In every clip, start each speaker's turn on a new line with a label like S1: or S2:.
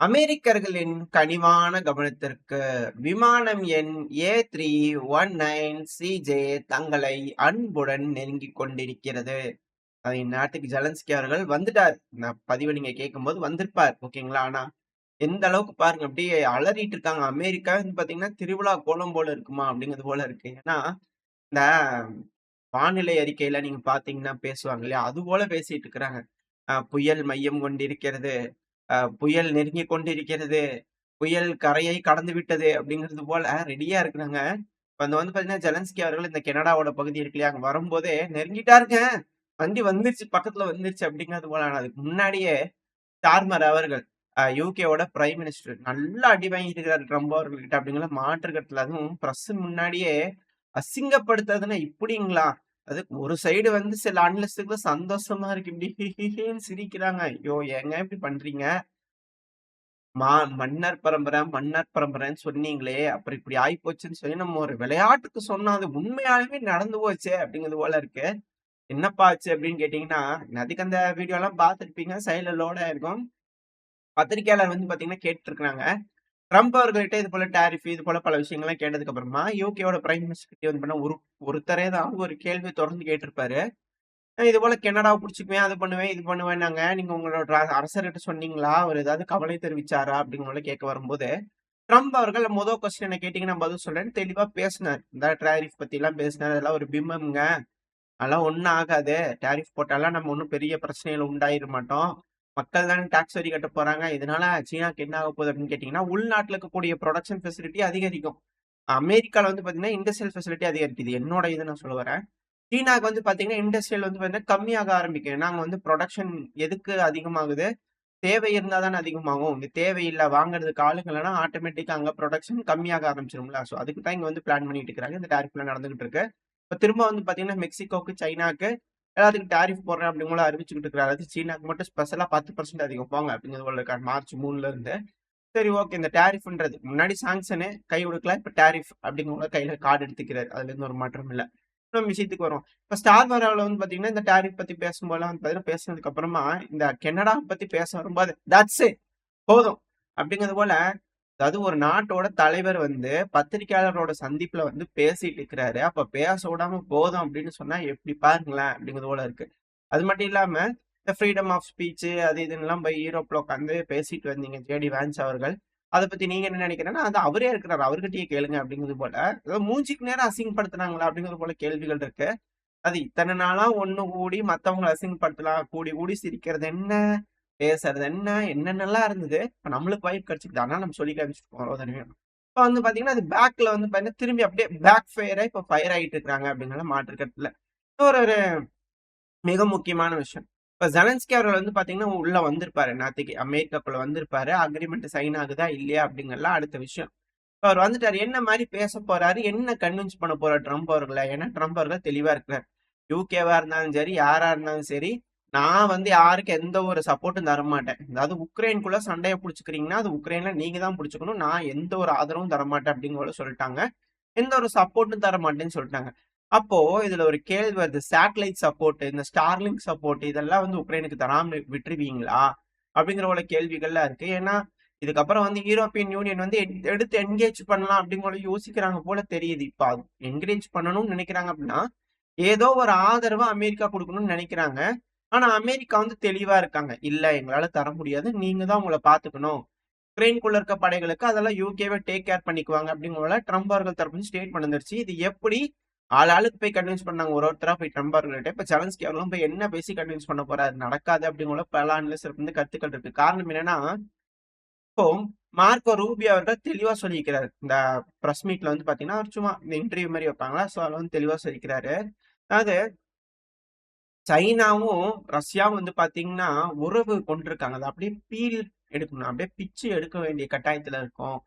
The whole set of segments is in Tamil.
S1: அமெரிக்கர்களின் கனிவான கவனத்திற்கு விமானம் எண் A319 CJ தங்களை அன்புடன் நெருங்கிக் கொண்டிருக்கிறது. இந்நேரத்துக்கு ஜெலன்ஸ்கி அவர்கள் வந்துட்டார். நான் பதிவு நீங்க கேட்கும்போது வந்திருப்பார். ஓகேங்களா? ஆனா, எந்த அளவுக்கு பாருங்க அப்படியே அலறிட்டு இருக்காங்க. அமெரிக்கா வந்து பார்த்தீங்கன்னா, திருவிழா கோலம் போல இருக்குமா அப்படிங்கிறது போல இருக்கு. ஏன்னா, இந்த வானிலை அறிக்கையில நீங்க பார்த்தீங்கன்னா பேசுவாங்க இல்லையா? அதுபோல பேசிட்டு இருக்கிறாங்க. புயல் மையம் கொண்டிருக்கிறது. புயல் நெருங்கிக் கொண்டிருக்கிறது. புயல் கரையை கடந்து விட்டது அப்படிங்கிறது போல ரெடியா இருக்கிறாங்க. இப்ப வந்து பார்த்தீங்கன்னா, ஜெலன்ஸ்கி அவர்கள் இந்த கனடாவோட பகுதி இருக்கு இல்லையா? அங்க வரும்போதே நெருங்கிட்டாருங்க. வண்டி வந்துருச்சு, பக்கத்துல வந்துருச்சு அப்படிங்கிறது போல. ஆனா அதுக்கு முன்னாடியே ஸ்டார்மர் அவர்கள் யுகேவோட பிரைம் மினிஸ்டர் நல்லா அடி வாங்கியிருக்கிறாரு ட்ரம்ப் அவர்கள்கிட்ட அப்படிங்கிற மாற்று கருத்துல. அதுவும் பிரஸ் முன்னாடியே அசிங்கப்படுத்துறதுன்னா இப்படிங்களா? அது ஒரு சைடு வந்து சில அனலிஸ்ட்க்கு சந்தோஷமா இருக்கு. இப்படி ஹிஹிஹின்னு சிரிக்கிறாங்க. ஐயோ! ஏங்க இப்படி பண்றீங்க? மா மன்னர் பரம்பரைன்னு சொன்னீங்களே! அப்புறம் இப்படி ஆயிப்போச்சுன்னு சொல்லி நம்ம ஒரு விளையாட்டுக்கு சொன்னோம். அது உண்மையாலுமே நடந்து போச்சே! அப்படிங்கிறது போல இருக்கு. என்னப்பா ஆச்சு அப்படின்னு கேட்டீங்கன்னா, நேத்தைக்கு அந்த வீடியோலாம் பார்த்திருப்பீங்க. சைடுல லோட் ஆயிருக்கும். பத்திரிக்கையாளர் வந்து பார்த்தீங்கன்னா கேட்டுருக்காங்க. ட்ரம்ப் அவர்கள்ட்ட இது போல டாரிஃப் இது போல பல விஷயங்கள்லாம் கேட்டதுக்கு அப்புறமா, யுகேவோட பிரைம் மினிஸ்டர் கிட்ட வந்து பண்ண ஒருத்தரே தான் ஒரு கேள்வி தொடர்ந்து கேட்டிருப்பாரு. இது போல கனடாவ புடிச்சுக்குவேன், அது பண்ணுவேன், இது பண்ணுவேன்னாங்க. நீங்க உங்களோட அரசர்கிட்ட சொன்னீங்களா? அவரு ஏதாவது கவலை தெரிவிச்சாரா? அப்படின்னு போல கேட்க வரும்போது, ட்ரம்ப் அவர்கள் மொத கொஸ்டின் என்ன கேட்டீங்கன்னா பதில் சொல்றேன்னு தெளிவா பேசினாரு. இந்த டாரிஃப் பத்திலாம் பேசினாரு. அதெல்லாம் ஒரு பிம்பம்ங்க. அதெல்லாம் ஒண்ணும் ஆகாது. டாரிஃப் போட்டாலாம் நம்ம ஒண்ணும் பெரிய பிரச்சனையில உண்டாயிர மாட்டோம். மக்கள் தானே டாக்ஸ் வரி கட்டப் போறாங்க. இதனால சீனாக்கு என்ன ஆகப் போகுது அப்படின்னு கேட்டீங்கன்னா, உள்நாட்டுல இருக்கக்கூடிய புரொடக்ஷன் ஃபெசிலிட்டி அதிகரிக்கும். அமெரிக்கால வந்து பாத்தீங்கன்னா, இண்டஸ்ட்ரியல் ஃபெசிலிட்டி அதிகரிக்குது. என்னோட இது நான் சொல்ல வரேன். சீனாக்கு வந்து பாத்தீங்கன்னா, இண்டஸ்ட்ரியல் வந்து பாத்தீங்கன்னா கம்மியாக ஆரம்பிக்கும். ஏன்னா, அங்க வந்து புரொடக்ஷன் எதுக்கு அதிகமாகுது? தேவை இருந்தா தானே அதிகமாகும். இங்க தேவையில்ல, வாங்குறதுக்கு ஆளுங்க இல்லன்னா ஆட்டோமேட்டிக்கா அங்க புரொடக்ஷன் கம்மியாக ஆரம்பிச்சுரும்ல. சோ அதுக்கு தான் இங்க வந்து பிளான் பண்ணிட்டு இருக்காங்க. இந்த டாரிஃப்லாம் நடந்துகிட்டு இருக்கு. இப்ப திரும்ப வந்து பாத்தீங்கன்னா, மெக்சிகோக்கு, சைனாக்கு எல்லாத்துக்கும் டாரிஃப் போடுறேன் அப்படிங்கிற போல அறிவிச்சுக்கிட்டு இருக்கிறாரு. அது சீனாக்கு மட்டும் ஸ்பெஷலா 10% அதிகம் போங்க அப்படிங்கிறது போல இருக்காரு. மார்ச் 3ல இருந்து. சரி ஓகே. இந்த டாரிஃப்ன்றது முன்னாடி சாங்ஷனு கை குடுக்கல. இப்ப டாரிஃப் அப்படிங்கிற போல கையில கார்டு எடுத்துக்கிறாரு. அதுல இருந்து ஒரு மாற்றம் இல்ல. இன்னும் விஷயத்துக்கு வருவோம். இப்ப ஸ்டார் வாரால வந்து பாத்தீங்கன்னா, இந்த டாரிஃப் பத்தி பேசும்போதெல்லாம் வந்து பாத்தீங்கன்னா, பேசுனதுக்கு அப்புறமா இந்த கனடா பத்தி பேச வரும்போது, தட்ஸ் இட் போதும். அப்படிங்கிறது போல, அதாவது ஒரு நாட்டோட தலைவர் வந்து பத்திரிக்கையாளரோட சந்திப்புல வந்து பேசிட்டு இருக்கிறாரு. அப்ப பேச விடாம போதும் அப்படின்னு சொன்னா எப்படி பாருங்களேன் அப்படிங்கிறது போல இருக்கு. அது மட்டும் இல்லாம, இந்த ஃப்ரீடம் ஆஃப் ஸ்பீச் அது இதுன்னுலாம் போய் யூரோப்ல உட்கார்ந்து பேசிட்டு வந்தீங்க ஜேடி வான்ஸ் அவர்கள். அத பத்தி நீங்க என்ன நினைக்கிறேன்னா, அது அவரே இருக்கிறாரு. அவர்கிட்டயே கேளுங்க அப்படிங்கிறது போல. ஏதோ மூஞ்சிக்கு நேரா அசிங்கப்படுத்துனாங்களா அப்படிங்கிறது போல கேள்விகள் இருக்கு. அது இத்தன நாளா ஒண்ணு கூடி மத்தவங்கள அசிங்கப்படுத்தலாம். கூடி கூடி சிரிக்கிறது என்ன? பேசுறது என்ன? என்னென்னலாம் இருந்தது. இப்ப நம்மளுக்கு வாய்ப்பு கிடைச்சுக்குது. அதனால நம்ம சொல்லி காமிச்சுட்டு போறோம் அவ்வளவுதானே. இப்ப வந்து பாத்தீங்கன்னா, அது பேக்ல வந்து பாத்தீங்கன்னா, திரும்பி அப்படியே பேக் ஃபயரா இப்ப ஃபயர் ஆயிட்டு இருக்காங்க அப்படிங்கிறதுல மாற்று கருத்து இல்ல. இன்னொரு ஒரு மிக முக்கியமான விஷயம். இப்ப ஜெலன்ஸ்கி அவர்கள் வந்து பாத்தீங்கன்னா, உள்ள வந்திருப்பாரு நேத்தைக்கு. அமெரிக்காக்குள்ள வந்திருப்பாரு. அக்ரீமெண்ட் சைன் ஆகுதா? இல்லையா? அப்படிங்கிறதுலாம் அடுத்த விஷயம். இப்ப அவர் வந்துட்டாரு. என்ன மாரி பேசப் போறாரு? என்ன கன்வின்ஸ் பண்ண போறார் ட்ரம்ப் அவர்கள? ஏன்னா ட்ரம்ப் அவர்கள் தெளிவா இருக்கிறார். யுகேவா இருந்தாலும் சரி, யாரா இருந்தாலும் சரி, நான் வந்து யாருக்கு எந்த ஒரு சப்போர்ட்டும் தரமாட்டேன். அதாவது உக்ரைன்குள்ள சண்டைய புடிச்சுக்கிறீங்கன்னா, அது உக்ரைன்ல நீங்க தான் புடிச்சுக்கணும். நான் எந்த ஒரு ஆதரவும் தரமாட்டேன் அப்படிங்கிற சொல்லிட்டாங்க. எந்த ஒரு சப்போர்ட்டும் தர மாட்டேன்னு சொல்லிட்டாங்க. அப்போ இதுல ஒரு கேள்வி வருது. சேட்டலைட் சப்போர்ட், இந்த ஸ்டார்லிங்க் சப்போர்ட் இதெல்லாம் வந்து உக்ரைனுக்கு தராம விட்டுருவீங்களா? அப்படிங்கிற ஒரு கேள்விகள்லாம் இருக்கு. ஏன்னா, இதுக்கப்புறம் வந்து யூரோப்பியன் யூனியன் வந்து எடுத்து என்கேஜ் பண்ணலாம் அப்படிங்கிற யோசிக்கிறாங்க போல தெரியுது. இப்ப என்கரேஜ் பண்ணணும்னு நினைக்கிறாங்க அப்படின்னா, ஏதோ ஒரு ஆதரவு அமெரிக்கா குடுக்கணும்னு நினைக்கிறாங்க. ஆனா அமெரிக்கா வந்து தெளிவா இருக்காங்க. இல்ல எங்களால தர முடியாது. நீங்க தான் உங்கள பார்த்துக்கணும். உக்ரைன்குள்ள இருக்க படைகளுக்கு அதெல்லாம் யூகேவே டேக் கேர் பண்ணிக்குவாங்க அப்படிங்கிற ட்ரம்ப் அவர்கள் தரப்பு ஸ்டேட்மெண்ட் வந்துருச்சு. இது எப்படி ஆளுக்கு போய் கன்வின்ஸ் பண்ணாங்க ஒருத்தரா போய் ட்ரம்ப் அவர்கள்ட்ட. இப்ப ஜெலன்ஸ்கி அவர்களும் போய் என்ன பேசி கன்வின்ஸ் பண்ண போறாரு? நடக்காது அப்படிங்கிற பல அனலிஸ்ட் வந்து கருத்துக்கள் இருக்கு. காரணம் என்னன்னா, இப்போ மார்க்கோ ரூபியோ அவர்கள் தெளிவா சொல்லியிருக்கிறாரு. இந்த பிரஸ் மீட்ல வந்து பாத்தீங்கன்னா, அவர் சும்மா இந்த இன்டர்வியூ மாரி வைப்பாங்களா, சோ அதுல வந்து தெளிவா சொல்லியிருக்கிறாரு. அதாவது சைனாவும், ரஷ்யாவும் வந்து பாத்தீங்கன்னா, உறவு கொண்டிருக்காங்க. அத அப்படியே பீல் எடுக்கணும். அப்படியே பிச்சு எடுக்க வேண்டிய கட்டாயத்துல இருக்கோம்.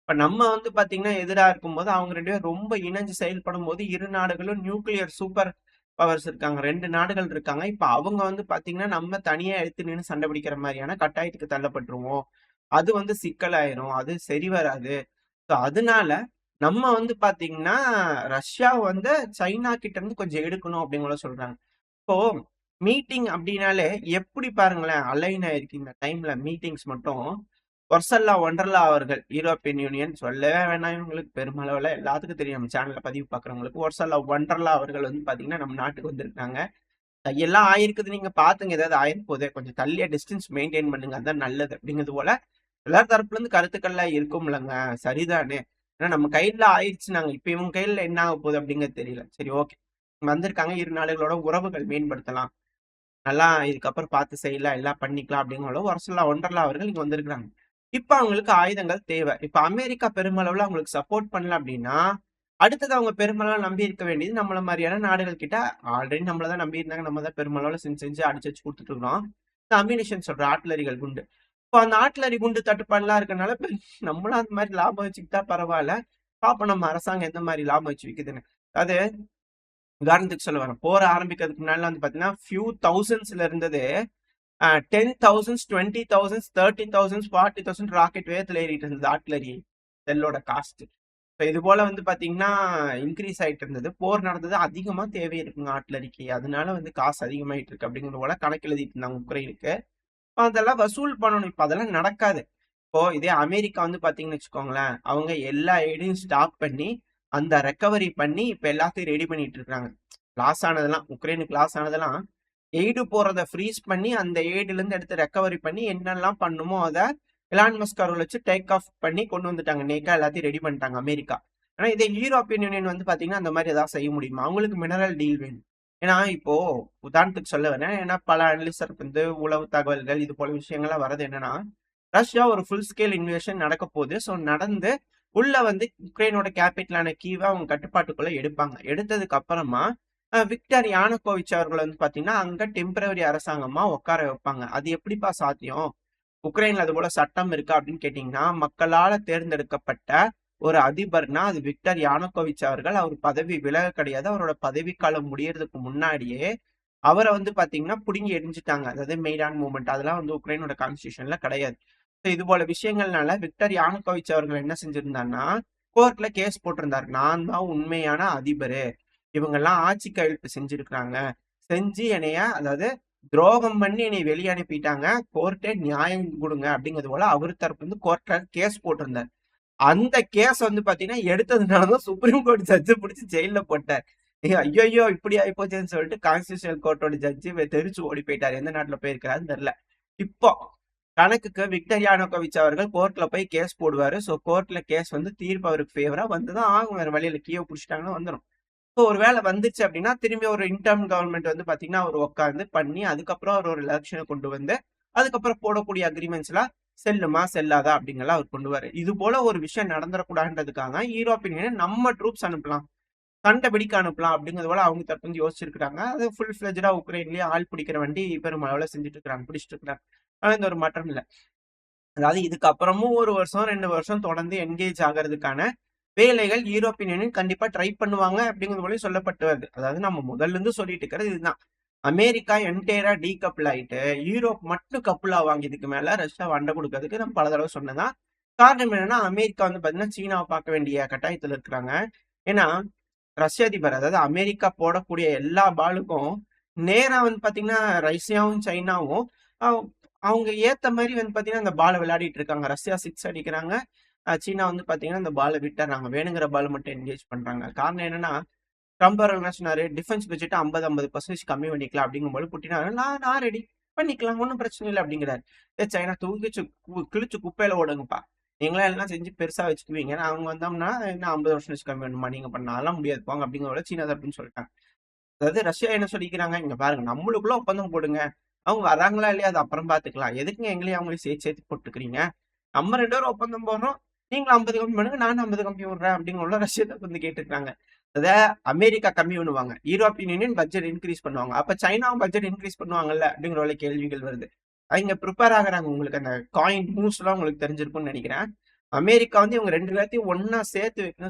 S1: இப்ப நம்ம வந்து பாத்தீங்கன்னா, எதிரா இருக்கும்போது, அவங்க 2 பேரும் ரொம்ப இணைஞ்சு செயல்படும்போது, இரு நாடுகளும் நியூக்ளியர் சூப்பர் பவர்ஸ் இருக்காங்க. 2 நாடுகள் இருக்காங்க. இப்ப அவங்க வந்து பாத்தீங்கன்னா, நம்ம தனியா எடுத்து நின்னு சண்டை பிடிக்கிற மாரியான கட்டாயத்துக்கு தள்ளப்பட்டுருவோம். அது வந்து சிக்கலாயிரும். அது சரி வராது. சோ அதனால, நம்ம வந்து பாத்தீங்கன்னா, ரஷ்யா வந்து சைனா கிட்ட இருந்து கொஞ்சம் எடுக்கணும் அப்படிங்கிற சொல்றாங்க. இப்போ மீட்டிங் அப்டின்னாலே எப்படி பாருங்களேன், அலைன் ஆயிருக்கு இந்த டைம்ல மீட்டிங்ஸ் மட்டும். ஒர்சல்லா ஒண்டர்லா அவர்கள் யூரோப்பியன் யூனியன் சொல்லவே வேணாம், இவங்களுக்கு பெருமளவுல எல்லாத்துக்கும் தெரியும். நம்ம சேனல்ல பதிவு பார்க்குறவங்களுக்கு ஒர்சல்லா ஒண்டர்லா அவர்கள் வந்து பாத்தீங்கன்னா நம்ம நாட்டுக்கு வந்திருக்காங்க. கையெல்லாம் ஆயிருக்குது, நீங்க பாத்துங்க, ஏதாவது ஆயிருப்போது, கொஞ்சம் தள்ளியா டிஸ்டன்ஸ் மெயின்டைன் பண்ணுங்க, அதான் நல்லது அப்படிங்கிறது போல எல்லா தரப்புல இருந்து கருத்துக்கள்லாம் இருக்கும்லங்க. சரிதானே? ஏன்னா நம்ம கையில ஆயிடுச்சுனாங்க, இப்ப இவங்க கையில என்ன ஆக போகுது அப்படிங்கிறது தெரியல. சரி, ஓகே, வந்திருக்காங்க, இரு நாடுகளோட உறவுகள் மேம்படுத்தலாம், நல்லா இதுக்கப்புறம் பார்த்து செய்யலாம், எல்லாம் பண்ணிக்கலாம் அப்படிங்கிற ஒர்சல்லா ஒண்டர்லா அவர்கள் இங்க வந்திருக்காங்க. இப்ப அவங்களுக்கு ஆயுதங்கள் தேவை. இப்ப அமெரிக்கா பெருமளவுல அவங்களுக்கு சப்போர்ட் பண்ணல அப்படின்னா, அடுத்தது அவங்க பெருமளவுல நம்பி இருக்க வேண்டியது நம்மள மாதிரியான நாடுகள் கிட்ட. ஆல்ரெடி நம்மள தான் நம்பி இருந்தாங்க, நம்ம தான் பெருமளவுல செஞ்சு செஞ்சு அடிச்சு வச்சு கொடுத்துட்டு இருக்கோம். இந்த அம்யூனிஷன் சொல்ற ஆர்ட்டிலரிகள் குண்டு. இப்போ அந்த ஆர்ட்டிலரி குண்டு தட்டுப்பாடுலாம் இருக்கனால நம்மளும் அந்த மாதிரி லாபம் வச்சுக்கிட்டா பரவாயில்ல. பாப்போம் நம்ம அரசாங்கம் எந்த மாதிரி லாபம் வச்சு விக்குதுன்னு. அது உதாரணத்துக்கு சொல்ல வரேன், போர் ஆரம்பிக்கிறதுக்கு முன்னாடி வந்து பாத்தீங்கன்னா ஃபியூ தௌசண்ட்ஸ்ல இருந்தது 10,000s, 20,000s, 30,000s, 40,000 ராக்கெட் வேகத்துல ஏறிட்டு இருந்தது ஆர்ட்டிலரி செல்லோட காஸ்ட். இப்போ இது போல வந்து பாத்தீங்கன்னா இன்க்ரீஸ் ஆயிட்டு இருந்தது. போர் நடந்தது, அதிகமா தேவை இருக்குங்க ஆர்ட்டிலரிக்கு, அதனால வந்து காசு அதிகமாயிட்டு இருக்கு அப்படிங்கிறது போல கணக்கு எழுதிட்டு இருந்தாங்க உக்ரைனுக்கு. அதெல்லாம் வசூல் பண்ணணும். இப்ப அதெல்லாம் நடக்காது. இப்போ இதே அமெரிக்கா வந்து பாத்தீங்கன்னு வச்சுக்கோங்களேன், அவங்க எல்லா எய்டையும் ஸ்டாப் பண்ணி அந்த ரெக்கவரி பண்ணி இப்ப எல்லாத்தையும் ரெடி பண்ணிட்டு இருக்காங்க. லாஸ் ஆனதெல்லாம், உக்ரைனுக்கு லாஸ் ஆனதெல்லாம் எய்டு போறத ஃப்ரீஸ் பண்ணி அந்த எய்டுல இருந்து எடுத்து ரெக்கவரி பண்ணி என்னெல்லாம் பண்ணுமோ அதை எலான் மஸ்க் அவர்கள் வச்சு டேக் ஆஃப் பண்ணி கொண்டு வந்துட்டாங்க. நேக்கா எல்லாத்தையும் ரெடி பண்ணிட்டாங்க அமெரிக்கா. ஆனா இதே யூரோப்பியன் யூனியன் வந்து பாத்தீங்கன்னா அந்த மாதிரி ஏதாவது செய்ய முடியுமா? அவங்களுக்கு மினரல் டீல் வேணும். ஏன்னா இப்போ உதாரணத்துக்கு சொல்ல வரேன், ஏன்னா பல அனலிஸ்டர் வந்து உளவு தகவல்கள் இது போல விஷயங்கள்லாம் வர்றது என்னன்னா, ரஷ்யா ஒரு ஃபுல் ஸ்கேல் இன்வேஷன் நடக்க போகுது. ஸோ நடந்து உள்ள வந்து உக்ரைனோட கேபிட்டலான கீவை அவங்க கட்டுப்பாட்டுக்குள்ள எடுப்பாங்க. எடுத்ததுக்கு அப்புறமா விக்டர் யானுகோவிச் அவர்கள் வந்து பாத்தீங்கன்னா அங்க டெம்பரவரி அரசாங்கமா உட்கார வைப்பாங்க. அது எப்படிப்பா சாத்தியம்? உக்ரைன்ல அது போல சட்டம் இருக்கா அப்படின்னு கேட்டீங்கன்னா, மக்களால தேர்ந்தெடுக்கப்பட்ட ஒரு அதிபர்னா அது விக்டர் யானுகோவிச் அவர்கள். அவர் பதவி விலக கிடையாது. அவரோட பதவி காலம் முடியறதுக்கு முன்னாடியே அவரை வந்து பாத்தீங்கன்னா புடுங்கி எரிஞ்சிட்டாங்க. அதாவது மெய்டான் மூவ்மெண்ட் அதெல்லாம் வந்து உக்ரைனோட கான்ஸ்டியூஷன்ல கிடையாது. இது போல விஷயங்கள்னால விக்டர் யானுகோவிச் அவர்கள் என்ன செஞ்சிருந்தாருன்னா, கோர்ட்ல கேஸ் போட்டிருந்தாரு. நான் தான் உண்மையான அதிபரு, இவங்க எல்லாம் ஆட்சி கவிழ்ப்பு செஞ்சிருக்கிறாங்க, செஞ்சு என்னைய அதாவது துரோகம் பண்ணி என்னை வெளியே அனுப்பிட்டாங்க, கோர்ட்டே நியாயம் கொடுங்க அப்படிங்கிறது போல அவர் தரப்பு வந்து கோர்ட்ல கேஸ் போட்டிருந்தார். அந்த கேஸ் வந்து பாத்தீங்கன்னா எடுத்ததுனாலதான் சுப்ரீம் கோர்ட் ஜட்ஜு பிடிச்சி ஜெயில போட்டார். ஐயோ இப்படி ஆயிப்போச்சுன்னு சொல்லிட்டு கான்ஸ்டியூஷனல் கோர்ட்டோட ஜட்ஜு தெரிச்சு ஓடி போயிட்டார். எந்த நாட்டுல போயிருக்கிறாருன்னு தெரியல. இப்போ கணக்குக்கு விக்டர் யானுகோவிச் அவர்கள் கோர்ட்ல போய் கேஸ் போடுவாரு. ஸோ கோர்ட்ல கேஸ் வந்து தீர்ப்பு அவருக்கு ஃபேவரா வந்துதான் ஆகும். வேற வழியில கீழே பிடிச்சிட்டாங்கன்னா வந்துடும். ஸோ ஒரு வேலை வந்துச்சு அப்படின்னா திரும்பி ஒரு இன்டர்ம் கவர்மெண்ட் வந்து பாத்தீங்கன்னா அவர் உட்காந்து பண்ணி அதுக்கப்புறம் அவர் ஒரு எலெக்ஷனை கொண்டு வந்து அதுக்கப்புறம் போடக்கூடிய அக்ரிமெண்ட்ஸ் எல்லாம் செல்லுமா செல்லாதா அப்படிங்கலாம் அவர் கொண்டு இது போல ஒரு விஷயம் நடந்துடக்கூடாதுன்றதுக்காக யூரோப்பியன் யூனியன் நம்ம ட்ரூப்ஸ் அனுப்பலாம், சண்டை பிடிக்க அனுப்பலாம் அப்படிங்கிறது போல அவங்க தரப்பு வந்து யோசிச்சிருக்காங்க. அது ஃபுல் ஃபிளெஜ்டா உக்ரைன்லயே ஆள் பிடிக்கிற வண்டி பெருமளவுல செஞ்சுட்டு இருக்காங்க, பிடிச்சிட்டு இருக்காங்க. ஆனா இந்த ஒரு மாற்றம் இல்லை. அதாவது இதுக்கு அப்புறமும் ஒரு வருஷம் 2 வருஷம் தொடர்ந்து என்கேஜ் ஆகிறதுக்கான வேலைகள் யூரோப்பியன் யூனியன் கண்டிப்பா ட்ரை பண்ணுவாங்க அப்படிங்கிறது போல சொல்லப்பட்டு வருது. அதாவது நம்ம முதல்ல இருந்து சொல்லிட்டு இருக்கிறது இதுதான். அமெரிக்கா என்டையரா டீகப்பிள் ஆயிட்டு யூரோப் மட்டும் கப்புள் ஆவாங்க. இதுக்கு மேல ரஷ்யா வண்டை கொடுக்கறதுக்கு நம்ம பல தடவை சொன்னதான். காரணம் என்னன்னா அமெரிக்கா வந்து பாத்தீங்கன்னா சீனாவை பார்க்க வேண்டிய கட்டாயத்துல இருக்கிறாங்க. ஏன்னா ரஷ்ய அதிபர் அதாவது அமெரிக்கா போடக்கூடிய எல்லா பாலுக்கும் நேரா வந்து பாத்தீங்கன்னா ரஷ்யாவும் சைனாவும் அவங்க ஏத்த மாதிரி வந்து பாத்தீங்கன்னா அந்த பாலை விளையாடிட்டு இருக்காங்க. ரஷ்யா 6 அடிக்கிறாங்க, சீனா வந்து பாத்தீங்கன்னா அந்த பாலை விட்டுறாங்க, வேணுங்கிற பால் மட்டும் என்கேஜ் பண்றாங்க. காரணம் என்னன்னா ட்ரம்ப் அவர்கள் என்ன சொன்னாரு, டிஃபென்ஸ் பட்ஜெட் 50% கம்மி பண்ணிக்கலாம் அப்படிங்கும்போது புட்டினா நான் ரெடி பண்ணிக்கலாம், ஒன்றும் பிரச்சனை இல்லை அப்படிங்கிறாரு. சைனா தூக்கிச்சு கிழிச்சு குப்பையில ஓடுங்கப்பா, நீங்களா எல்லாம் செஞ்சு பெருசா வச்சுக்குவீங்க, அவங்க வந்தோம்னா என்ன 50% கம்மி வேணுமா, நீங்க பண்ண அதெல்லாம் முடியாது போங்க அப்படிங்கிற சீனா அப்படின்னு சொல்லிட்டாங்க. அதாவது ரஷ்யா என்ன சொல்லிக்கிறாங்க, இங்க பாருங்க நம்மளுக்குள்ள ஒப்பந்தம் போடுங்க, அவங்க வராங்களா இல்லையா அது அப்புறம் பாத்துக்கலாம், எதுக்குங்க எங்களையும் அவங்களையும் சேர்த்து சேர்த்து போட்டுக்கிறீங்க, நம்ம 2 பேரும் ஒப்பந்தம் போடுறோம், நீங்களும் 50 கம்மி பண்ணுங்க, நானும் 50 கம்மி விடுறேன் அப்படிங்கிற ரஷ்யத்தை வந்து கேட்டுருக்காங்க. அத அமெரிக்கா கம்மி பண்ணுவாங்க, யூரோப்பியன் யூனியன் பட்ஜெட் இன்க்ரீஸ் பண்ணுவாங்க, அப்ப சைனாவும் பட்ஜெட் இன்க்ரீஸ் பண்ணுவாங்கல்ல அப்படிங்கிற கேள்விகள் வருது. அவங்க ப்ரிப்பேர் ஆகுறாங்க. உங்களுக்கு அந்த காயின் நியூஸ் எல்லாம் உங்களுக்கு தெரிஞ்சிருக்கும்னு நினைக்கிறேன். அமெரிக்கா வந்து இவங்க 2 பேர்த்தையும் ஒன்னா சேர்த்து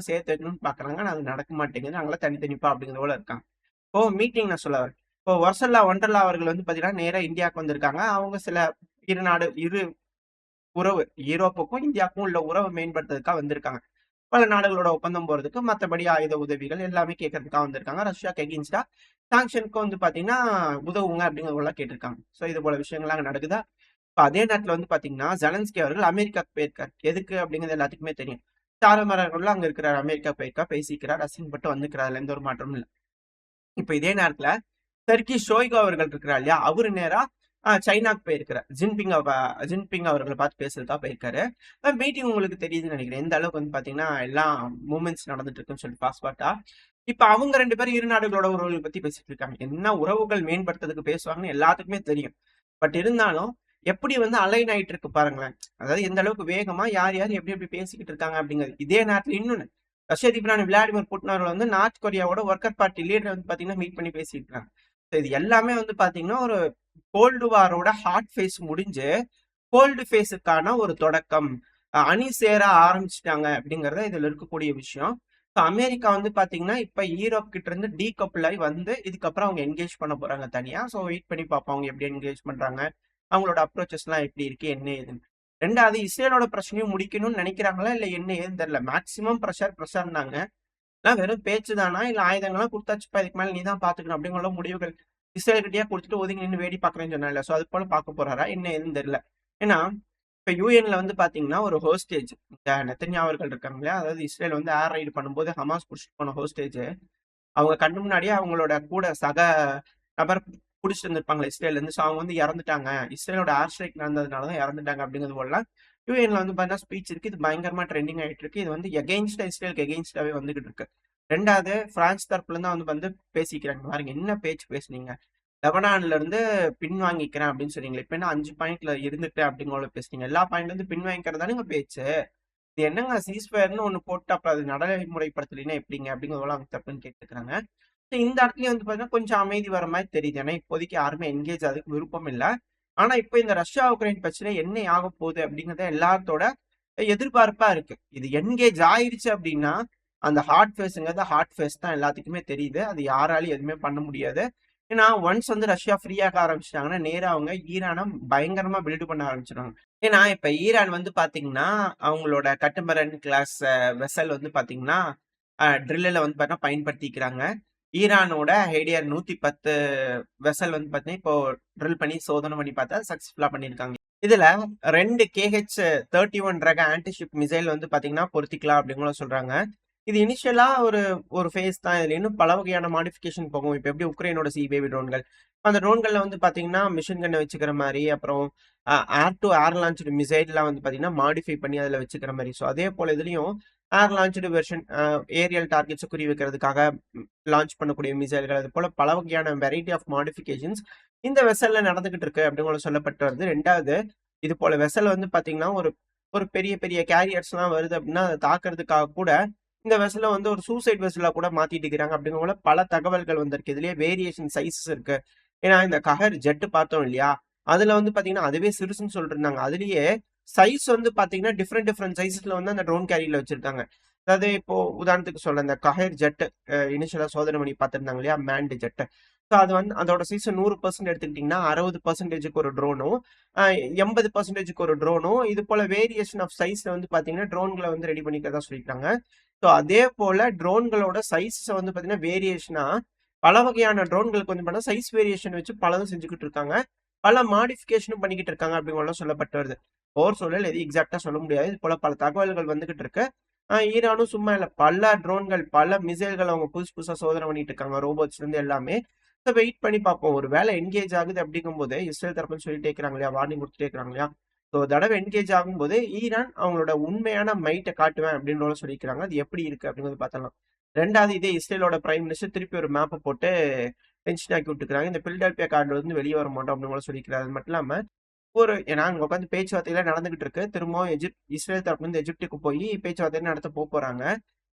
S1: வைக்கணும்னு பாக்குறாங்க. ஆனா அது நடக்க மாட்டேங்குது, அவங்களாம் தனித்தனிப்பா அப்படிங்கிற போல இருக்காங்க. இப்போ மீட்டிங் நான் சொல்ல வரேன். இப்போ வர்சல்லா ஒண்டர்லா அவர்கள் வந்து பாத்தீங்கன்னா நேரா இந்தியாவுக்கு வந்திருக்காங்க. அவங்க சில இரு உறவு யூரோப்புக்கும் இந்தியாவுக்கும் உள்ள உறவை மேம்படுத்துறதுக்காக வந்திருக்காங்க. பல நாடுகளோட ஒப்பந்தம் போறதுக்கு, மற்றபடி ஆயுத உதவிகள் எல்லாமே கேட்கறதுக்காக வந்திருக்காங்க. ரஷ்யாக்கு எகெயின்ஸ்டா சாங்ஷனுக்கு வந்து பாத்தீங்கன்னா உதவுங்க அப்படிங்கிறதெல்லாம் கேட்டிருக்காங்க. ஸோ இது போல விஷயங்கள்லாம் நடக்குதா? இப்ப அதே நேரத்துல வந்து பாத்தீங்கன்னா, ஜெலன்ஸ்கி அவர்கள் அமெரிக்காவுக்கு போயிருக்காரு. எதுக்கு அப்படிங்கிறது எல்லாத்துக்குமே தெரியும். சாரமரங்களும் அங்க இருக்கிறார். அமெரிக்கா போயிருக்கா, பேசிக்கிறார், அசிங்கப்பட்டு வந்துக்கிறார். அதுல எந்த ஒரு மாற்றமும் இல்ல. இப்ப இதே நேரத்துல டர்கி ஷோய்கு அவர்கள் இருக்கிறார் இல்லையா? அவரு நேரா சைனாக்கு போயிருக்கிறார். ஜின்பிங் அவர்கள பார்த்து பேசுறதுக்காக போயிருக்காரு. மீட்டிங் உங்களுக்கு தெரியுதுன்னு நெனைக்கிறேன். எந்த அளவுக்கு வந்து பார்த்தீங்கன்னா, எல்லா மூவ்மெண்ட்ஸ் நடந்துட்டு இருக்குன்னு சொல்லிட்டு ஃபாஸ்ட் ஃபாஸ்ட்டா. இப்ப அவங்க 2 பேரும் இரு நாடுகளோட உறவுகள பத்தி பேசிட்டு இருக்காங்க. என்ன உறவுகள் மேம்படுத்துறதுக்கு பேசுவாங்கன்னு எல்லாத்துக்குமே தெரியும். பட் இருந்தாலும், எப்படி வந்து அலைன் ஆயிட்டு இருக்கு பாருங்களேன். அதாவது எந்த அளவுக்கு வேகமா யார் யார் எப்படி எப்படி பேசிக்கிட்டு இருக்காங்க அப்படிங்கிறது. இதே நேரத்துல இன்னொன்னு, ரஷ்ய அதிபரான விளாடிமிர் புட்டின் அவர்கள் வந்து நார்த் கொரியாவோட ஒர்க்கர் பார்ட்டி லீடர் வந்து பார்த்தீங்கன்னா, மீட் பண்ணி பேசிட்டு இருக்காங்க. இது எல்லாமே வந்து பார்த்தீங்கன்னா, ஒரு கோல்டு வாரோட ஹாட் ஃபேஸ் முடிஞ்சு, கோல்டு ஃபேஸுக்கான ஒரு தொடக்கம். அணி சேர ஆரம்பிச்சுட்டாங்க அப்படிங்கிறது இதுல இருக்கக்கூடிய விஷயம். அமெரிக்கா வந்து பாத்தீங்கன்னா, இப்ப ஈரோப் கிட்ட இருந்து டீகப்பிள் ஆகி வந்து, இதுக்கப்புறம் அவங்க என்கேஜ் பண்ண போறாங்க தனியா. ஸோ வெயிட் பண்ணி பார்ப்போம். அவங்க எப்படி என்கேஜ் பண்றாங்க? அவங்களோட அப்ரோச்சஸ்லாம் எப்படி இருக்கு? என்ன ஏதுன்னு. 2வது இஸ்ரேலோட பிரச்சனையும் முடிக்கணும்னு நினைக்கிறாங்களா? இல்ல என்ன ஏதுன்னு தெரியல. மேக்ஸிமம் பிரஷர்னாங்க. வெறும் பேச்சு தானா? இல்ல ஆயுதங்கள்லாம் குடுத்தாச்சுப்பா, இதுக்கு மேல நீ தான் பாத்துக்கணும் அப்படிங்கிற முடிவுகள் இஸ்ரேல் கிட்டயே குடுத்துட்டு ஒதுங்கி நின்னு வேடி பாக்குறேன்னு சொன்னான்ல. ஸோ அது போல பாக்க போறாரா? என்ன ஏதுன்னு தெரியல. ஏன்னா, இப்ப யுஎன்ல வந்து பாத்தீங்கன்னா, ஒரு ஹோஸ்டேஜ் இந்த நெத்தன்யாஹு அவர்கள் இருக்காங்க இல்லையா? அதாவது இஸ்ரேல் வந்து ஏர் ரைடு பண்ணும்போது ஹமாஸ் புடிச்சிட்டு போன ஹோஸ்டேஜ், அவங்க கண்ணு முன்னாடியே அவங்களோட கூட சக நபர் புடிச்சிட்டு இருந்திருப்பாங்கல்ல இஸ்ரேல்ல இருந்து. ஸோ அவங்க வந்து இறந்துட்டாங்க. இஸ்ரேலோட ஏர் ஸ்ட்ரைக் நடந்ததுனால தான் இறந்துட்டாங்க அப்படிங்கிறது போலலாம் யுஎன்ல வந்து பாத்தீங்கன்னா ஸ்பீச் இருக்கு. இது பயங்கரமா ட்ரெண்டிங் ஆயிட்டு இருக்கு. இது வந்து எகெயின்ஸ்டா இஸ்ரேலுக்கு எகெயின்ஸ்டாவே வந்துகிட்டு இருக்கு. 2வது பிரான்ஸ் தரப்புல இருந்து வந்து பேசிக்கிறாங்க. பாருங்க என்ன பேச்சு பேசுனீங்க? லெபனான்ல இருந்து பின்வாங்கிக்கிறேன் அப்படின்னு சொன்னீங்களே. இப்ப என்ன 5 பாயிண்ட்ல இருந்துட்டேன் அப்படிங்கிற பேசுனீங்க. எல்லா பாயிண்ட்ல இருந்து பின்வாங்கிக்கிறது தானேங்க பேச்சு. இது என்னங்க சீஸ்ஃபயர்ன்னு ஒண்ணு போட்டு அப்புறம் அது நடைமுறைப்படுத்தலைன்னா எப்படிங்க? அப்படிங்கிறதெல்லாம் அவங்க தப்புன்னு கேட்டுக்கிறாங்க. இந்த இடத்துலயும் வந்து பாத்தீங்கன்னா, கொஞ்சம் அமைதி வர மாரி தெரியுது. ஏன்னா இப்போதைக்கு யாருமே என்கேஜ் அதுக்கு விருப்பம் இல்ல. ஆனா இப்ப இந்த ரஷ்யா, உக்ரைன் பிரச்சனை என்ன ஆகப் போகுது அப்படிங்கிறத எல்லாத்தோட எதிர்பார்ப்பா இருக்கு. இது என்கேஜ் ஆயிருச்சு அப்படின்னா, அந்த ஹாட் ஃபேஸ்ங்கிறது ஹாட் ஃபேஸ் தான் எல்லாத்துக்குமே தெரியுது. அது யாராலயும் எதுவுமே பண்ண முடியாது. ஏன்னா ஒன்ஸ் வந்து ரஷ்யா ஃப்ரீயாக ஆரம்பிச்சுட்டாங்கன்னா, நேரா அவங்க ஈரான பயங்கரமா பில்டு பண்ண ஆரம்பிச்சுருவாங்க. ஏன்னா இப்ப ஈரான் வந்து பாத்தீங்கன்னா, அவங்களோட கட்டமரன் கிளாஸ் வெசல் வந்து பாத்தீங்கன்னா, ட்ரில்லுல வந்து பாத்தீங்கன்னா பயன்படுத்திக்கிறாங்க. ஈரானோட ஹேடியர் 110 வெசல் வந்து பாத்தீங்கன்னா, இப்போ ட்ரில் பண்ணி சோதனை பண்ணி பார்த்தா சக்சஸ்ஃபுல்லா பண்ணியிருக்காங்க. இதுல 2 KH-31 ரக ஆன்டி ஷிப் மிசைல் வந்து பாத்தீங்கன்னா பொருத்திக்கலாம் அப்படின்னு சொல்றாங்க. இது இனிஷியலா ஒரு ஒரு ஃபேஸ் தான். இதுல இன்னும் பல வகையான மாடிஃபிகேஷன் போகும். இப்ப எப்படி உக்ரைனோட பேபி ட்ரோன்கள். அந்த ட்ரோன்கள்ல வந்து பாத்தீங்கன்னா, மிஷின் கன்ன வச்சுக்கிற மாரி, அப்புறம் ஏர் டூ ஏர் லான்ச்டு மிசைல்லாம் வந்து பாத்தீங்கன்னா, மாடிஃபை பண்ணி அதுல வச்சுக்கிற மாரி. ஸோ அதே போல இதுலயும் ஏர் லான்ச்டு வெர்ஷன் ஏரியல் டார்கெட்ஸ குறி வைக்கிறதுக்காக லான்ச் பண்ணக்கூடிய மிசைல்கள், அது போல பல வகையான வெரைட்டி ஆஃப் மாடிஃபிகேஷன்ஸ் இந்த வெசல்ல நடந்துகிட்டு இருக்கு அப்படின்னு சொல்லப்பட்டு வருது. 2வது இது போல வெசல் வந்து பாத்தீங்கன்னா, ஒரு ஒரு பெரிய பெரிய கேரியர்ஸ்லாம் வருது அப்படின்னா, அத தாக்குறதுக்காக கூட இந்த வெசல வந்து ஒரு சூசைட் வெசலா கூட மாத்திட்டு இருக்கிறாங்க அப்படிங்கிற போல பல தகவல்கள் வந்திருக்கு. இதுலயே வேரியேஷன் சைஸஸ் இருக்கு. ஏன்னா இந்த கஹர் ஜெட் பார்த்தோம் இல்லையா? அதுல வந்து பாத்தீங்கன்னா, அதுவே சிறுசுன்னு சொல்லிட்டு இருந்தாங்க. அதுலயே சைஸ் வந்து பாத்தீங்கன்னா, டிஃபரெண்ட் டிஃபரெண்ட் சைஸஸ்ல வந்து அந்த ட்ரோன் கேரியர்ல வச்சிருக்காங்க. அதாவது இப்போ உதாரணத்துக்கு சொல்றேன். இந்த கஹர் ஜெட் இனிஷியலா சோதனை பண்ணி பார்த்திருந்தாங்க இல்லையா? Manned jet. ஸோ அது வந்து அதோட சைஸ் 100% எடுத்துக்கிட்டீங்கன்னா, 60%க்கு ஒரு ட்ரோனும், 80%க்கு ஒரு ட்ரோனும், இது போல வேரியேஷன் ஆஃப் சைஸ்ல வந்து பாத்தீங்கன்னா, ட்ரோன்கள வந்து ரெடி பண்ணிக்கிறதா சொல்லியிருக்காங்க. ஸோ அதே போல ட்ரோன்களோட சைஸ வந்து பாத்தீங்கன்னா, வேரியேஷனா பல வகையான ட்ரோன்களுக்கு வந்து பார்த்தா சைஸ் வேரியேஷன் வச்சு பலதும் செஞ்சுக்கிட்டு இருக்காங்க. பல மாடிஃபிகேஷனும் பண்ணிக்கிட்டு இருக்காங்க அப்படிங்கலாம் சொல்லப்பட்டு வருது. போர் சூழல் எதுவும் எக்ஸாக்ட்டா சொல்ல முடியாது. இது போல பல தகவல்கள் வந்துகிட்டு இருக்கு. ஈரானும் சும்மா இல்ல. பல ட்ரோன்கள், பல மிசைல்கள் அவங்க புதுசு புதுசா சோதனை பண்ணிட்டு இருக்காங்க. ரோபோட்ஸ்ல இருந்து எல்லாமே. ஸோ வெயிட் பண்ணி பார்ப்போம். ஒரு வேளை என்கேஜ் ஆகுது அப்படிங்கும்போது, இஸ்ரேல் தரப்புன்னு சொல்லிட்டே இருக்கிறாங்க இல்லையா? வார்னிங் குடுத்துட்டே இருக்கிறாங்க இல்லையா? ஸோ தடவ என்கேஜ் ஆகும்போது, ஈரான் அவங்களோட உண்மையான மைட்ட காட்டுவேன் அப்படின்னு சொல்லியிருக்கிறாங்க. அது எப்படி இருக்கு அப்படிங்கிறத பார்த்தரலாம். 2வது இதே இஸ்ரேலோட பிரைம் மினிஸ்டர் திருப்பி ஒரு மேப்ப போட்டு டென்ஷன் ஆக்கி விட்டுருக்காங்க. இந்த பில்டெல்பியா கார்டுல இருந்து வெளிய வர மாட்டோம் அப்படின்னு சொல்லியிருக்கிறாரு. அது மட்டும் இல்லாம ஏன்னா அங்க உட்காந்து பேச்சுவார்த்தைலாம் நடந்துகிட்டு இருக்கு. திரும்பவும் இஸ்ரேல் தரப்புல இருந்து எஜிப்டுக்கு போய் பேச்சுவார்த்தை நடத்த போறாங்க.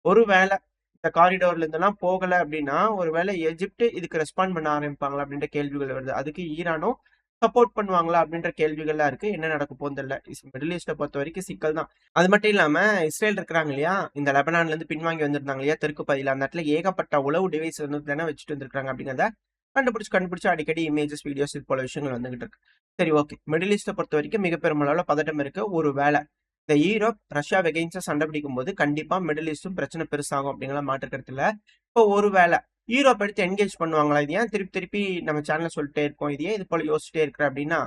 S1: ஒருவேளை இந்த காரிடோர்ல இருந்தெல்லாம் போகல அப்படின்னா, ஒருவேளை எஜிப்ட் இதுக்கு ரெஸ்பாண்ட் பண்ண ஆரம்பிப்பாங்களா அப்படின்ற கேள்விகள் வருது. அதுக்கு ஈரானும் சப்போர்ட் பண்ணுவாங்களா அப்படின்ற கேள்விகள்லாம் இருக்கு. என்ன நடக்க போகுதுன்னு தெரியல. மிடில் ஈஸ்ட பொறுத்தவரைக்கும் சிக்கல் தான். அது மட்டும் இல்லாம இஸ்ரேல் இருக்கிறாங்க இல்லையா? இந்த லெபனான்ல இருந்து பின்வாங்கி வந்திருந்தாங்க இல்லையா? தெற்கு பகுதியில அந்த இடத்துல ஏகப்பட்ட உளவு டிவைஸ் வந்து தானே வச்சுட்டு வந்திருக்காங்க அப்படிங்கிறத கண்டுபிடிச்சு அடிக்கடி இமேஜஸ், வீடியோஸ் இது போல விஷயங்கள் வந்துகிட்டு இருக்கு. சரி, ஓகே. மிடில் ஈஸ்ட பொறுத்தவரைக்கும் மிக பெருமளவுல பதட்டம் இருக்கு. ஒரு வேளை இந்த ஈரோப் ரஷ்யா எகெயின்ஸ்டா சண்டை பிடிக்கும்போது கண்டிப்பா மிடில் ஈஸ்டும் பிரச்சனை பெருசாகும் அப்படிங்கிற மாற்று கருத்து இல்ல. இப்போ ஒரு வேளை ஈரோப் எடுத்து என்கேஜ் பண்ணுவாங்களா? இது ஏன் திருப்பி திருப்பி நம்ம சேனல்ல சொல்லிட்டே இருக்கோம். இது ஏன் இது போல யோசிச்சுட்டே இருக்கிற அப்படின்னா,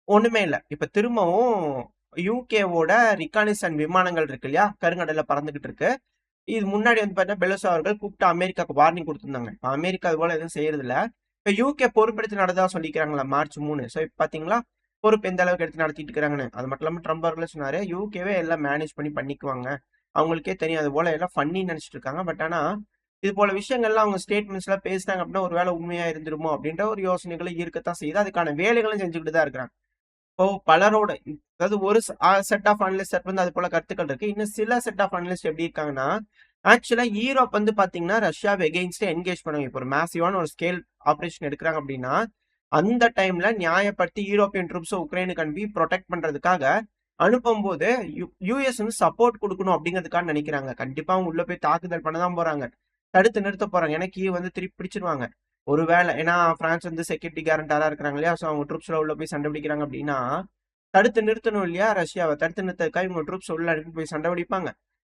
S1: ஒண்ணுமே இல்ல. இப்ப திரும்பவும் யுகேவோட ரிகானிசன்ட் விமானங்கள் இருக்கு இல்லையா? கருங்கடல்ல பறந்துகிட்டு இருக்கு. இது முன்னாடி வந்து பார்த்தீங்கன்னா, பெலோசி அவர்கள் கூப்பிட்டு அமெரிக்காவுக்கு வார்னிங் குடுத்திருந்தாங்க. இப்ப அமெரிக்கா அது போல எதுவும் செய்யறதில்ல. இப்ப யுகே பொறுப்பெடுத்து நடந்ததா சொல்லிக்கிறாங்கல்ல மார்ச் 3. சோ இப்ப பார்த்தீங்களா, பொறுப்பு எந்த அளவுக்கு எடுத்து நடத்திட்டு இருக்கிறாங்கன்னு. அது மட்டும் இல்லாம ட்ரம்ப் அவர்களே சொன்னாரு, யுகேவே எல்லாம் மேனேஜ் பண்ணி பண்ணிக்குவாங்க. அவங்களுக்கே தெரியும். அது போல எல்லாம் ஃபன்னின்னு நெனச்சுட்டு இருக்காங்க. பட் ஆனா, இது போல விஷயங்கள்லாம் அவங்க ஸ்டேட்மெண்ட்ஸ்லாம் பேசினாங்க அப்படின்னா, ஒரு வேளை உண்மையா இருந்துருமோ அப்படின்ற ஒரு யோசனைகளும் இருக்கத்தான் செய்யுது. அதுக்கான வேலைகளும் செஞ்சுக்கிட்டு தான் இருக்கிறாங்க. இப்போ பலரோட அதாவது ஒரு செட் ஆஃப் அனலிஸ்ட் வந்து அது போல கருத்துக்கள் இருக்கு. இன்னும் சில செட் ஆஃப் அனலிஸ்ட் எப்படி இருக்காங்கன்னா, ஆக்சுவலா ஈரோப் வந்து பாத்தீங்கன்னா, ரஷ்யாவை எகெயின்ஸ்டா என்கேஜ் பண்ணுவாங்க. இப்போ ஒரு மேசிவான ஒரு ஸ்கேல் ஆபரேஷன் எடுக்குறாங்க அப்படின்னா, அந்த டைம்ல நியாயப்படுத்தி யூரோப்பியன் ட்ரூப்ஸ உக்ரைனுக்கு அனுப்பி புரொடெக்ட் பண்றதுக்காக அனுப்பும்போது, யுஎஸ் வந்து சப்போர்ட் குடுக்கணும் அப்படிங்கிறதுக்காக நெனைக்கிறாங்க. கண்டிப்பா அவங்க உள்ள போய் தாக்குதல் பண்ண தான் போறாங்க. தடுத்து நிறுத்த போறாங்க. ஏன்னா கீவ் வந்து திருப்பி பிடிச்சிருவாங்க. ஒரு வேளை ஏன்னா பிரான்ஸ் வந்து செக்யூரிட்டி கேரண்டரா இருக்கிறாங்க இல்லையா? சோ அவங்க ட்ரூப்ஸ்லாம் உள்ள போய் சண்டை பிடிக்கிறாங்க அப்படின்னா, தடுத்து நிறுத்தணும் இல்லையா ரஷ்யாவ? தடுத்து நிறுத்தறதுக்காக இவங்க ட்ரூப்ஸ் உள்ள அனுப்பி போய் சண்டை பிடிப்பாங்க.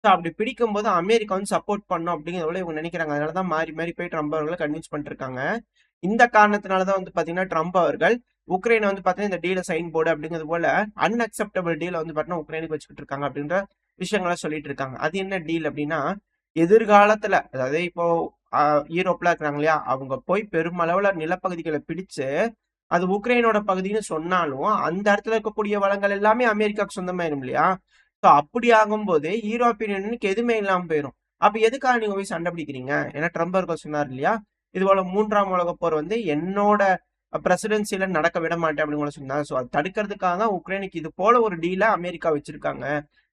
S1: சோ அப்படி பிடிக்கும்போது அமெரிக்கா வந்து சப்போர்ட் பண்ணணும் அப்படிங்கிறத விட இவங்க நினைக்கிறாங்க. அதனால தான் மாறி மாறி போய் ட்ரம்ப் அவர்கள கன்வின்ஸ் பண்ணிட்டு இருக்காங்க. இந்த காரணத்தினால தான் வந்து பாத்தீங்கன்னா, ட்ரம்ப் அவர்கள் உக்ரைன வந்து பாத்தீங்கன்னா, இந்த டீல சைன் போடு அப்படிங்கிறது போல அன்அக்செப்டபிள் டீல வந்து பாத்தீங்கன்னா, உக்ரைனுக்கு வச்சுக்கிட்டு இருக்காங்க அப்படின்ற விஷயங்கள சொல்லிட்டு இருக்காங்க. அது என்ன டீல் அப்படின்னா, எதிர்காலத்துல அதாவது இப்போ அ ஈரோப்லாம் இருக்கிறாங்க இல்லையா? அவங்க போய் பெருமளவுல நிலப்பகுதிகள பிடிச்சு, அது உக்ரைனோட பகுதின்னு சொன்னாலும், அந்த இடத்துல இருக்கக்கூடிய வளங்கள் எல்லாமே அமெரிக்காவுக்கு சொந்தமாயிரும் இல்லையா? சோ அப்படி ஆகும்போது யூரோப்பியன் யூனியனுக்கு எதுவுமே இல்லாம போயிரும். அப்ப எதுக்காக நீங்க போய் சண்டை பிடிக்கிறீங்க? ஏன்னா ட்ரம்ப் அவர்கள் சொன்னார் இல்லையா? இது போல 3ஆம் உலகப் போர் வந்து என்னோட பிரசிடென்சில நடக்க விட மாட்டேன் அப்படின்னு கூட சொன்னார். சோ அத தடுக்கிறதுக்காக தான் உக்ரைனுக்கு இது போல ஒரு டீல அமெரிக்கா வச்சிருக்காங்க.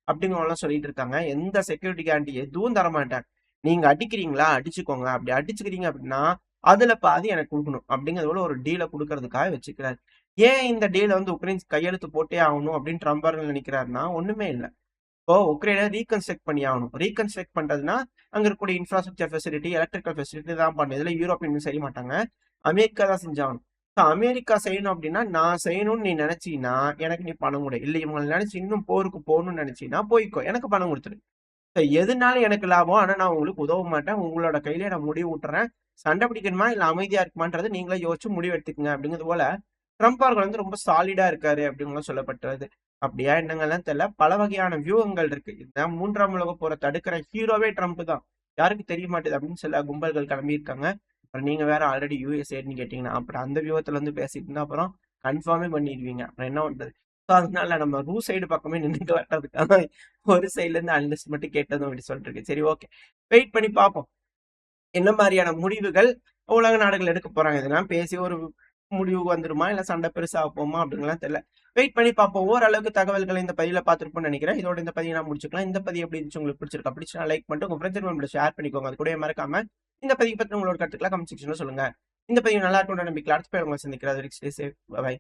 S1: அப்படிங்கிறவங்கலாம் சொல்லிட்டு இருக்காங்க. எந்த செக்யூரிட்டி கேரண்டி எதுவும் தரமாட்டாங்க. நீங்க அடிக்கிறீங்களா? அடிச்சுக்கோங்க. அப்படி அடிச்சுக்கிறீங்க அப்படின்னா, அதுல பாதி எனக்கு குடுக்கணும். அப்படிங்கிறது போல ஒரு டீல குடுக்கறதுக்காக வச்சுக்கிறாரு. ஏன் இந்த டீல வந்து உக்ரைன் கையெழுத்து போட்டே ஆகணும் அப்படின்னு ட்ரம்ப் அவர்கள் நினைக்கிறாருன்னா, ஒண்ணுமே இல்ல. இப்போ உக்ரைன ரீகன்ஸ்ட்ரக்ட் பண்ணி ஆகணும். ரீகன்ஸ்ட்ரக்ட் பண்றதுன்னா, அங்க இருக்கக்கூடிய இன்ஃப்ராஸ்ட்ரக்சர் ஃபெசிலிட்டி, எலக்ட்ரிக்கல் ஃபெசிலிட்டி தான் பண்ணணும். இதுல யூரோப்பியன் செய்ய மாட்டாங்க. அமெரிக்கா தான் செஞ்சாகணும். ஸோ அமெரிக்கா செய்யணும் அப்படின்னா, நான் செய்யணும்னு நீ நினைச்சீன்னா, எனக்கு நீ பணம் குடு. இல்ல இவங்கள நினைச்சு இன்னும் போருக்கு போகணும்னு நினைச்சீன்னா, போய்க்கோ. எனக்கு பணம் குடுத்துரு. எதுனாலும் எனக்கு லாபம். ஆனா நான் உங்களுக்கு உதவ மாட்டேன். உங்களோட கையிலேயே நான் முடிவு விட்டுறேன். சண்டை பிடிக்கணுமா? இல்ல அமைதியா இருக்குமான்றத நீங்களே யோசிச்சு முடிவு எடுத்துக்கங்க. அப்படிங்கிறது போல ட்ரம்ப் அவர்கள் வந்து ரொம்ப சாலிடா இருக்காரு அப்படின்னும் சொல்லப்பட்டது. அப்படியா என்னங்கலாம் தெரியல. பல வகையான வியூகங்கள் இருக்கு. இந்த 3ஆம் உலகப் போர தடுக்கிற ஹீரோவே ட்ரம்ப் தான். யாருக்கும் தெரிய மாட்டேது அப்படின்னு சில கும்பல்கள் கிளம்பியிருக்காங்க. அப்புறம் நீங்க வேற ஆல்ரெடி யுஎஸ்ஏன்னு கேட்டீங்கன்னா, அப்புறம் அந்த வியூகத்துல வந்து பேசிட்டு இருந்தா அப்புறம் கன்ஃபார்மே பண்ணிடுவீங்க. அப்புறம் என்ன பண்றது? ஸோ அதனால நம்ம சைடு பக்கமே நின்னுட்டு வர்றதுக்காக ஒரு சைடுல இருந்து அனலிஸ்ட் மட்டும் கேட்டதும் அப்படி சொல்லிட்டு இருக்கு. சரி ஓகே. வெயிட் பண்ணி பார்ப்போம். என்ன மாரியான முடிவுகள் உலக நாடுகள் எடுக்க போறாங்க. இதெல்லாம் பேசி ஒரு முடிவுக்கு வந்துருமா? இல்ல சண்டை பெருசாக போகுமா? அப்படின்னுலாம் தெரியல. வெயிட் பண்ணி பார்ப்போம். ஓரளவுக்கு தகவல்கள இந்த பதிவுல பார்த்திருப்போம்னு நெனைக்கிறேன். இதோட இந்த பதிவ நான் முடிச்சுக்கலாம். இந்த பதிவு எப்படி இருந்துச்சு உங்களுக்கு பிடிச்சிருக்கா? பிடிச்சுனா லைக் பண்ணிட்டு உங்க ஃப்ரெண்ட்ஸ் அண்ட் ஃபேமிலியோட ஷேர் பண்ணிக்கோங்க. அது கூடவே மறக்காம இந்த பதிவு பத்தி உங்களோட கருத்துக்கள கமெண்ட் செக்ஷன்ல சொல்லுங்க. இந்த பதிவு நல்லா இருக்கும்னு நம்பிக்கையில அடுத்த பதிவுல உங்கள சந்திக்கிறேன். அது வரைக்கும் ஸ்டே சேஃப். பை.